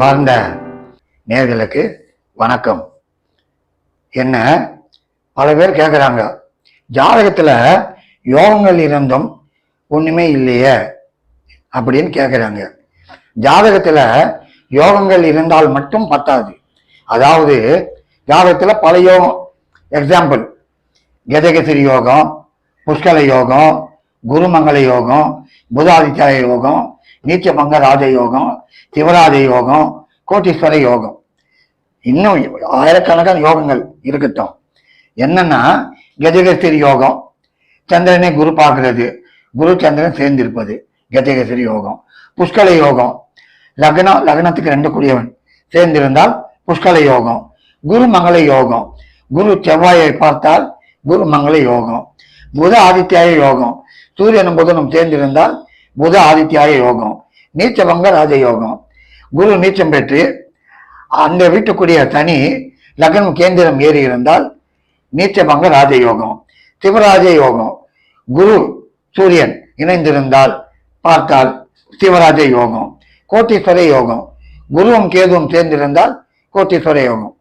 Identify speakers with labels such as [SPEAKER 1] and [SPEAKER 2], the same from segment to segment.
[SPEAKER 1] அன்பார்ந்த நேயர்களுக்கு வணக்கம். என்ன பல பேர் கேட்குறாங்க, ஜாதகத்துல யோகங்கள் இருந்தும் ஒண்ணுமே இல்லையே அப்படின்னு கேட்குறாங்க. ஜாதகத்துல யோகங்கள் இருந்தால் மட்டும் பத்தாது. அதாவது ஜாதகத்துல பல யோகம், எக்ஸாம்பிள் கஜகேசரி யோகம், புஷ்கல யோகம், குருமங்கள யோகம், புதாதித்யாய யோகம், நீச்சபங்க ராஜ யோகம், சிவராஜ யோகம், கோட்டீஸ்வர யோகம், இன்னும் ஆயிரக்கணக்கான யோகங்கள் இருக்கட்டும். என்னன்னா கஜகேசரி யோகம், சந்திரனை குரு பார்க்கிறது, குரு சந்திரன் சேர்ந்திருப்பது கஜகேசரி யோகம். புஷ்கல யோகம், லக்னத்துக்கு 2 கூடியவன் சேர்ந்திருந்தால் புஷ்கல யோகம். குரு மங்கள யோகம், குரு செவ்வாயை பார்த்தால் குரு மங்கள யோகம். புத ஆதித்யாய யோகம், சூரியனும் புதனும் சேர்ந்திருந்தால் புத ஆதித்யாய யோகம். நீச்சபங்க ராஜ யோகம், குரு நீச்சம் பெற்று அந்த வீட்டுக்குரிய சனி லக்னம் கேந்திரம் ஏறி இருந்தால் நீச்சபங்க ராஜ யோகம். சிவராஜ யோகம், குரு சூரியன் இணைந்திருந்தால் பார்த்தால் சிவராஜ யோகம். கோட்டீஸ்வர யோகம், குருவும் கேதுவும் சேர்ந்திருந்தால் கோட்டீஸ்வர யோகம்.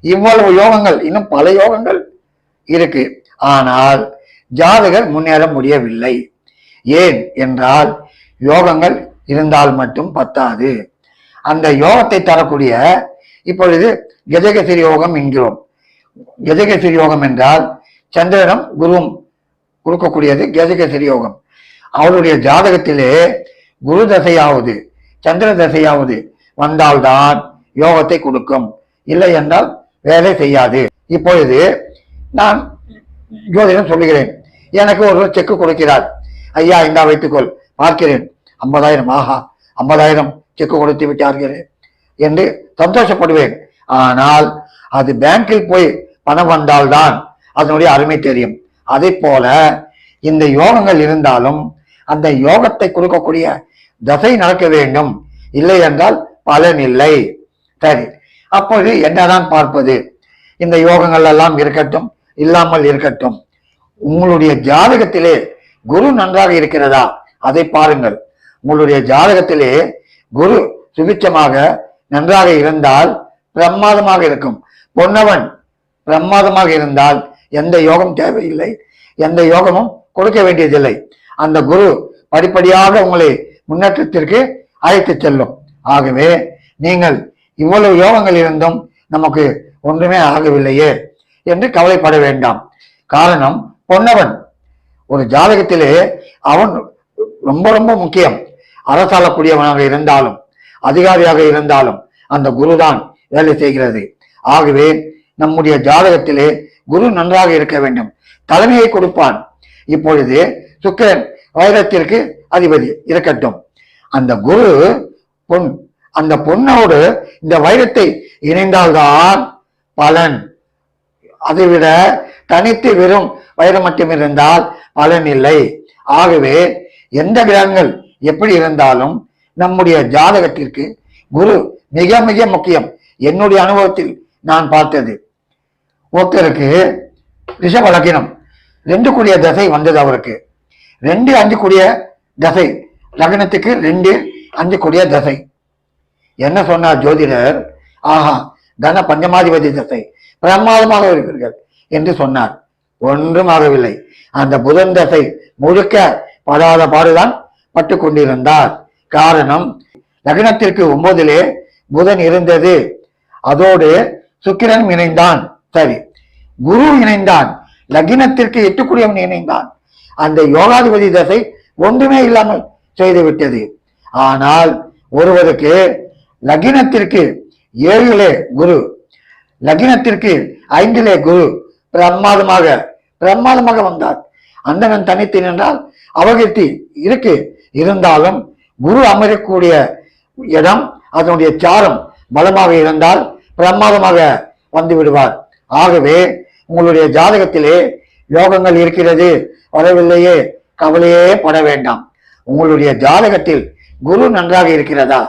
[SPEAKER 1] இவ்வளவு யோகங்கள், இன்னும் பல யோகங்கள் இருக்கு. ஆனால் ஜாதகர் முன்னேற முடியவில்லை. ஏன் என்றால் யோகங்கள் இருந்தால் மட்டும் பத்தாது. அந்த யோகத்தை தரக்கூடிய, இப்பொழுது கஜகேசரி யோகம் என்கிறோம். கஜகேசரி யோகம் என்றால் சந்திரனும் குருவும் கொடுக்கக்கூடியது கஜகேசரி யோகம். அவருடைய ஜாதகத்திலே குரு தசையாவது சந்திர தசையாவது வந்தால்தான் யோகத்தை கொடுக்கும், இல்லை என்றால் வேலை செய்யாது. இப்பொழுது நான் ஜோதிடம் சொல்லுகிறேன், எனக்கு ஒரு செக்கு கொடுக்கிறார், ஐயா இந்தா வைத்துக்கொள், பார்க்கிறேன் 50,000, ஆஹா 50,000 செக்கு கொடுத்து விட்டார்கள் என்று சந்தோஷப்படுவேன். ஆனால் அது பேங்கில் போய் பணம் வந்தால்தான் அதனுடைய அருமை தெரியும். அதை போல இந்த யோகங்கள் இருந்தாலும் அந்த யோகத்தை கொடுக்கக்கூடிய தசை நடக்க வேண்டும், இல்லை என்றால் பலன் இல்லை. சரி, அப்போது என்னதான் பார்ப்பது? இந்த யோகங்கள் எல்லாம் இருக்கட்டும், இல்லாமல் இருக்கட்டும், உங்களுடைய ஜாதகத்திலே குரு நன்றாக இருக்கிறதா அதை பாருங்கள். உங்களுடைய ஜாதகத்திலே குரு சுபிச்சமாக நன்றாக இருந்தால் பிரமாதமாக இருக்கும். பொன்னவன் பிரமாதமாக இருந்தால் எந்த யோகம் தேவையில்லை, எந்த யோகமும் கொடுக்க வேண்டியதில்லை. அந்த குரு படிப்படியாக உங்களை முன்னேற்றத்திற்கு அழைத்து செல்லும். ஆகவே நீங்கள் இவ்வளவு யோகங்கள் இருந்தும் நமக்கு ஒன்றுமே ஆகவில்லையே என்று கவலைப்பட வேண்டாம். காரணம், பொன்னவன் ஒரு ஜாதகத்திலே அவன் ரொம்ப ரொம்ப முக்கியம். அரசாளக்கூடியவனாக இருந்தாலும் அதிகாரியாக இருந்தாலும் அந்த குருதான் வேலை செய்கிறது. ஆகவே நம்முடைய ஜாதகத்திலே குரு நன்றாக இருக்க வேண்டும், தலைமையை கொடுப்பான். இப்பொழுது சுக்கிரன் வைரத்திற்கு அதிபதி இருக்கட்டும், அந்த குரு பொன், அந்த பொண்ணோடு இந்த வைரத்தை இணைந்தால்தான் பலன். அதைவிட தனித்து வெறும் வைரம் மட்டும் இருந்தால் பலன் இல்லை. ஆகவே எந்த கிரகங்கள் எப்படி இருந்தாலும் நம்முடைய ஜாதகத்திற்கு குரு மிக மிக முக்கியம். என்னுடைய அனுபவத்தில் நான் பார்த்தது, ஒருத்தருக்கு ரிஷப லக்னம் 2 கூடிய தசை வந்தது. அவருக்கு 2, 5 கூடிய தசை, லக்னத்துக்கு 2, 5 கூடிய தசை. என்ன சொன்னார் ஜோதிடர்? ஆஹா, தன பஞ்சமாதிபதி தசை பிரமாதமாக இருக்கிறீர்கள் என்று சொன்னார். ஒன்றும் ஆகவில்லை. அந்த புதன் தசை முழுக்க படாத பாடுதான் பட்டு கொண்டிருந்தார். காரணம், லக்னத்திற்கு 9லே புதன் இருந்தது, அதோடு சுக்கிரன் இணைந்தான். சரி, குரு இணைந்தான், லக்னத்திற்கு 8 கூடியவன் இணைந்தான். அந்த யோகாதிபதி தசை ஒன்றுமே இல்லாமல் செய்துவிட்டது. ஆனால் ஒருவருக்கு லக்னத்திற்கு 7லே குரு, லக்னத்திற்கு 5லே குரு பிரமாதமாக வந்தார். அந்தவன் தனித்து நின்றால் அவகீர்த்தி இருக்கு, இருந்தாலும் குரு அமரக்கூடிய இடம், அதனுடைய சாரம் பலமாக இருந்தால் பிரமாதமாக வந்து விடுவார். ஆகவே உங்களுடைய ஜாதகத்திலே யோகங்கள் இருக்கிறது, வரவில்லையே, கவலையே பட வேண்டாம். உங்களுடைய ஜாதகத்தில் குரு நன்றாக இருக்கிறதா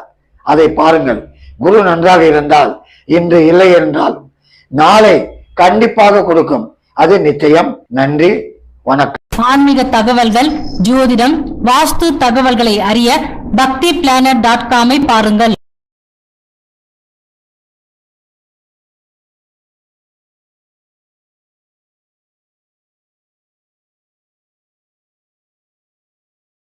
[SPEAKER 1] அதை பாருங்கள். குரு நன்றாக இருந்தால் இன்று இல்லை என்றால் நாளை கண்டிப்பாக கொடுக்கும், அது நிச்சயம். நன்றி, வணக்கம்.
[SPEAKER 2] ஆன்மீக தகவல்கள், ஜோதிடம், வாஸ்து தகவல்களை அறிய பக்திபிளானட்.com பாருங்கள்.